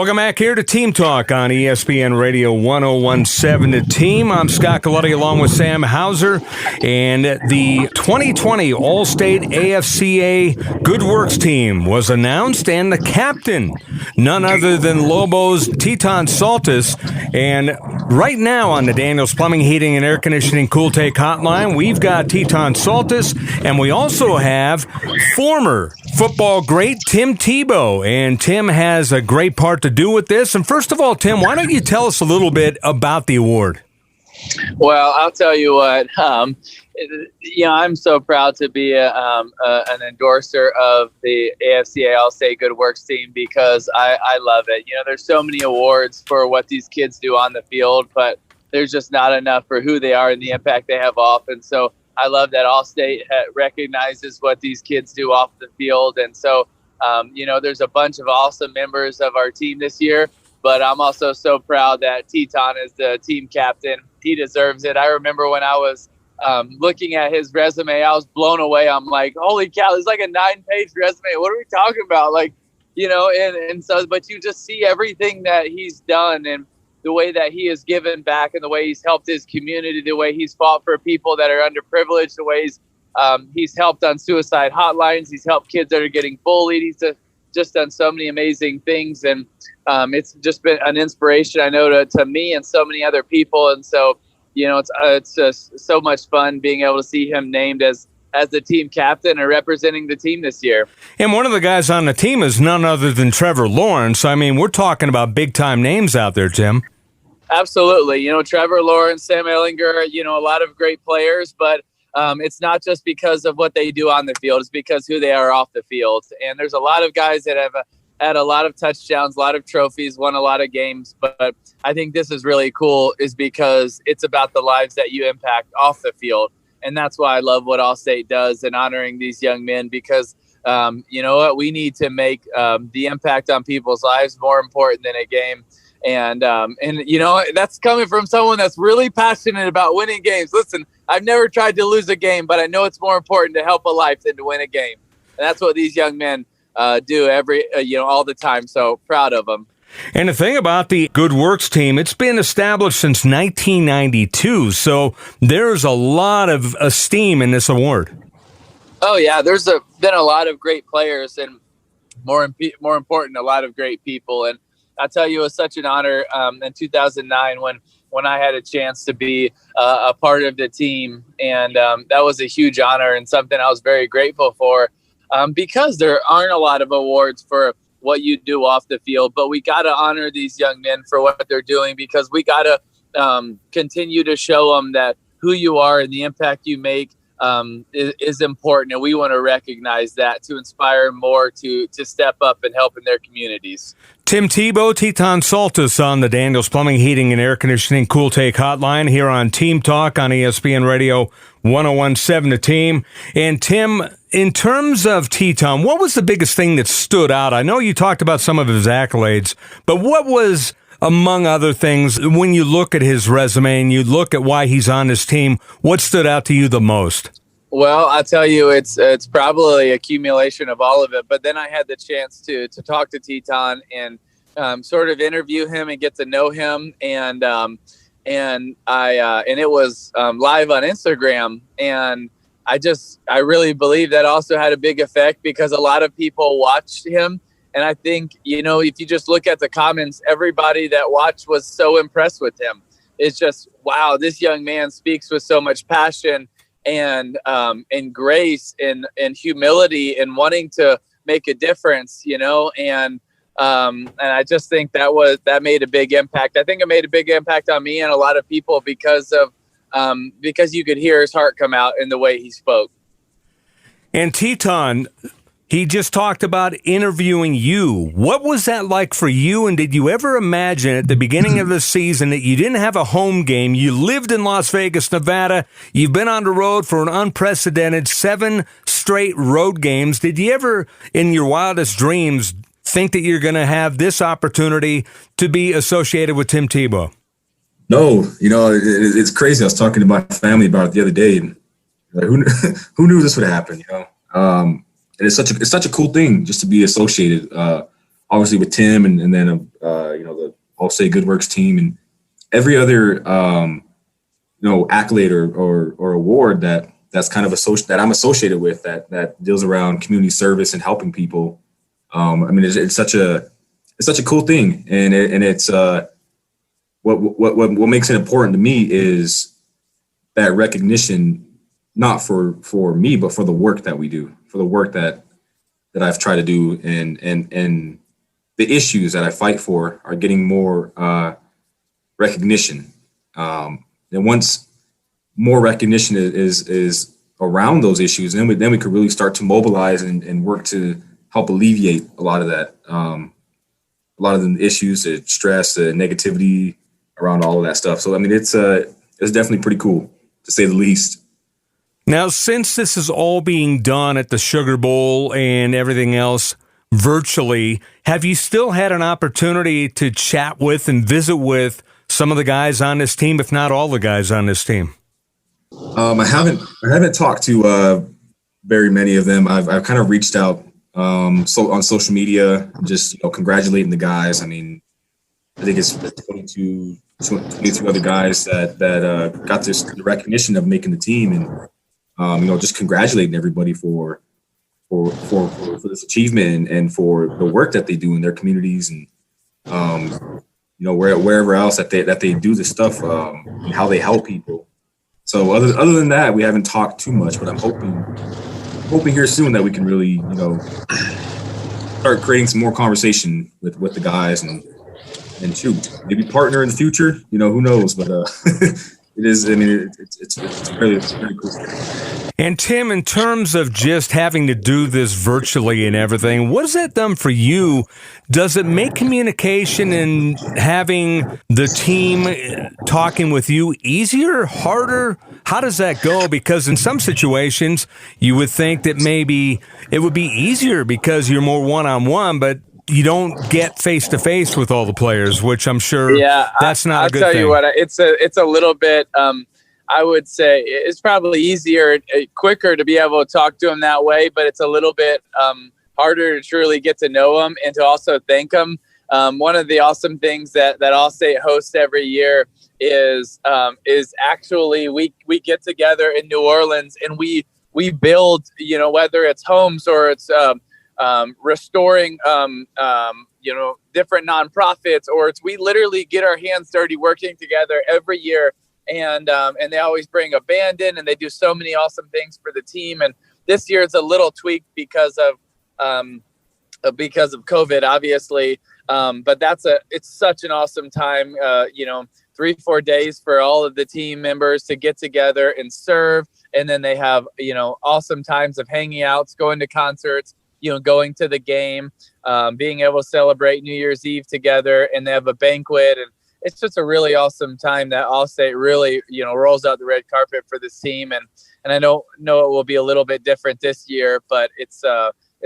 Welcome back here to Team Talk on ESPN Radio 101.7 The Team. I'm Scott Galletti along with Sam Hauser. And the 2020 Allstate AFCA Good Works team was announced, and the captain, none other than Lobo's Teton Saltis. And right now on the Daniels Plumbing, Heating, and Air Conditioning Cool Take Hotline, we've got Teton Saltis, and we also have former football great Tim Tebow. And Tim has a great part to do with this. And first of all, Tim, why don't you tell us a little bit about the award? Well, I'll tell you what, I'm so proud to be an endorser of the AFCA Allstate Good Works team because I love it. You know, there's so many awards for what these kids do on the field, but there's just not enough for who they are and the impact they have off. And so I love that Allstate recognizes what these kids do off the field. And so, there's a bunch of awesome members of our team this year, but I'm also so proud that Teton is the team captain. He deserves it. I remember when I was looking at his resume, I was blown away. I'm like, holy cow, it's like a 9-page resume. What are we talking about? But you just see everything that he's done and the way that he has given back and the way he's helped his community, the way he's fought for people that are underprivileged, the ways he's helped on suicide hotlines. He's helped kids that are getting bullied. He's just done so many amazing things. And it's just been an inspiration, I know, to me and so many other people. And so, it's just so much fun being able to see him named as the team captain and representing the team this year. And one of the guys on the team is none other than Trevor Lawrence. I mean, we're talking about big-time names out there, Tim. Absolutely. Trevor Lawrence, Sam Ehlinger, a lot of great players, but it's not just because of what they do on the field. It's because who they are off the field. And there's a lot of guys that have had a lot of touchdowns, a lot of trophies, won a lot of games. But I think this is really cool is because it's about the lives that you impact off the field. And that's why I love what Allstate does in honoring these young men because, we need to make the impact on people's lives more important than a game. And that's coming from someone that's really passionate about winning games. Listen, I've never tried to lose a game, but I know it's more important to help a life than to win a game. And that's what these young men do all the time. So proud of them. And the thing about the Good Works team, it's been established since 1992. So there's a lot of esteem in this award. Oh, yeah. There's been a lot of great players and more important, a lot of great people. And I'll tell you, it was such an honor in 2009 when I had a chance to be a part of the team. And that was a huge honor and something I was very grateful for because there aren't a lot of awards for what you do off the field. But we got to honor these young men for what they're doing because we got to continue to show them that who you are and the impact you make is important. And we want to recognize that to inspire more to step up and help in their communities. Tim Tebow, Teton Saltis on the Daniels Plumbing, Heating, and Air Conditioning Cool Take Hotline here on Team Talk on ESPN Radio 101.7 The Team. And Tim, in terms of Teton, what was the biggest thing that stood out? I know you talked about some of his accolades, but what was, among other things, when you look at his resume and you look at why he's on this team, what stood out to you the most? Well, I'll tell you, it's probably accumulation of all of it. But then I had the chance to talk to Teton and sort of interview him and get to know him. And it was live on Instagram. And I really believe that also had a big effect because a lot of people watched him. And I think, if you just look at the comments, everybody that watched was so impressed with him. It's just, wow, this young man speaks with so much passion and grace and humility and wanting to make a difference, and I just think that made a big impact. I think it made a big impact on me and a lot of people because you could hear his heart come out in the way he spoke. And Teton, he just talked about interviewing you. What was that like for you? And did you ever imagine at the beginning of the season that you didn't have a home game? You lived in Las Vegas, Nevada. You've been on the road for an unprecedented 7 straight road games. Did you ever, in your wildest dreams, think that you're going to have this opportunity to be associated with Tim Tebow? No, it's crazy. I was talking to my family about it the other day. And like, who knew this would happen? And it's such a cool thing just to be associated. obviously with Tim and then, the Allstate Good Works team and every other, accolade or award that's kind of that I'm associated with that deals around community service and helping people. It's such a cool thing. And it's, what makes it important to me is that recognition, not for me, but for the work that we do, for the work that I've tried to do, and the issues that I fight for are getting more recognition. And once more recognition is around those issues, then we could really start to mobilize and work to help alleviate a lot of that, a lot of the issues, the stress, the negativity around all of that stuff. So it's definitely pretty cool, to say the least. Now, since this is all being done at the Sugar Bowl and everything else virtually, have you still had an opportunity to chat with and visit with some of the guys on this team, if not all the guys on this team? I haven't talked to very many of them. I've kind of reached out on social media, just congratulating the guys. I think it's 22 other guys that got the recognition of making the team, and just congratulating everybody for this achievement and for the work that they do in their communities, and wherever else that they do this stuff, and how they help people. So other than that, we haven't talked too much, but I'm hoping here soon that we can really start creating some more conversation with the guys and shoot, maybe partner in the future. Who knows? But it is. It's really cool. And Tim, in terms of just having to do this virtually and everything, what has that done for you? Does it make communication and having the team talking with you easier, harder? How does that go? Because in some situations, you would think that maybe it would be easier because you're more one-on-one, but you don't get face-to-face with all the players, which I'm sure that's not a good thing. I'll tell you what, it's a little bit... I would say it's probably easier, quicker to be able to talk to them that way, but it's a little bit harder to truly get to know them and to also thank them. One of the awesome things that Allstate hosts every year is actually we get together in New Orleans and we build, whether it's homes or it's restoring, different nonprofits, or we literally get our hands dirty working together every year. And they always bring a band in, and they do so many awesome things for the team. And this year it's a little tweaked because of COVID, obviously. But it's such an awesome time. 3-4 days for all of the team members to get together and serve, and then they have awesome times of hanging out, going to concerts, going to the game, being able to celebrate New Year's Eve together, and they have a banquet. And it's just a really awesome time that Allstate really, rolls out the red carpet for this team. And I know it will be a little bit different this year, but it's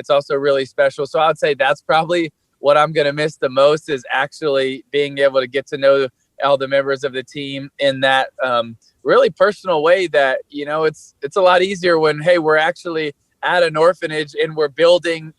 also really special. So I'd say that's probably what I'm going to miss the most, is actually being able to get to know all the members of the team in that really personal way that, it's a lot easier when, hey, we're actually at an orphanage and we're building,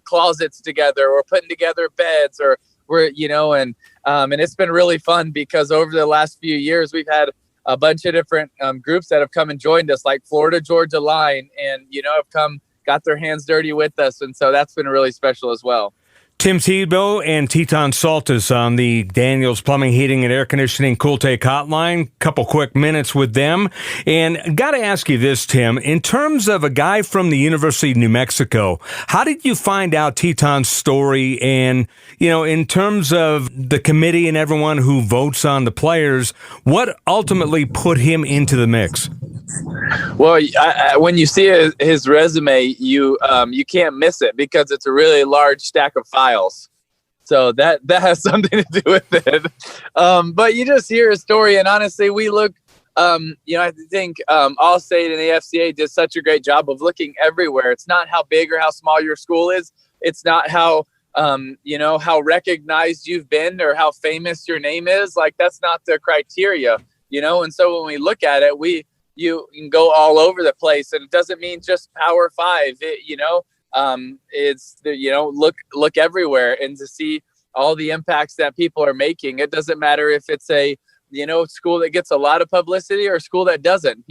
closets together, or putting together beds, or we're, and it's been really fun because over the last few years, we've had a bunch of different groups that have come and joined us, like Florida Georgia Line, and, have got their hands dirty with us. And so that's been really special as well. Tim Tebow and Teton Saltis on the Daniels Plumbing, Heating, and Air Conditioning Cool Take Hotline. Couple quick minutes with them. And got to ask you this, Tim. In terms of a guy from the University of New Mexico, how did you find out Teton's story? And, in terms of the committee and everyone who votes on the players, what ultimately put him into the mix? Well, when you see his resume, you can't miss it because it's a really large stack of files. So that has something to do with it. But you just hear his story, and honestly, we look, I think Allstate and the AFCA did such a great job of looking everywhere. It's not how big or how small your school is. It's not how recognized you've been or how famous your name is. Like, that's not the criteria, And so when we look at it, you can go all over the place, and it doesn't mean just Power 5. It's look everywhere and to see all the impacts that people are making. It doesn't matter if it's a school that gets a lot of publicity or a school that doesn't.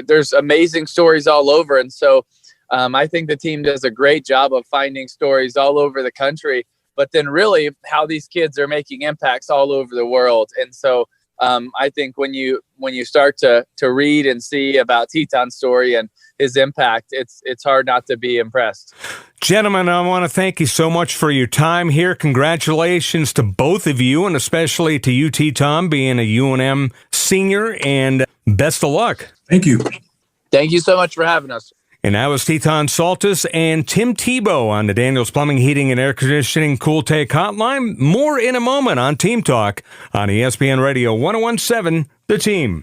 There's amazing stories all over, and so I think the team does a great job of finding stories all over the country, but then really how these kids are making impacts all over the world. And so I think when you start to read and see about Teton's story and his impact, it's hard not to be impressed. Gentlemen, I want to thank you so much for your time here. Congratulations to both of you, and especially to you, Teton, being a UNM senior, and best of luck. Thank you. Thank you so much for having us. And that was Teton Saltis and Tim Tebow on the Daniels Plumbing, Heating, and Air Conditioning Cool Take Hotline. More in a moment on Team Talk on ESPN Radio 101.7, The Team.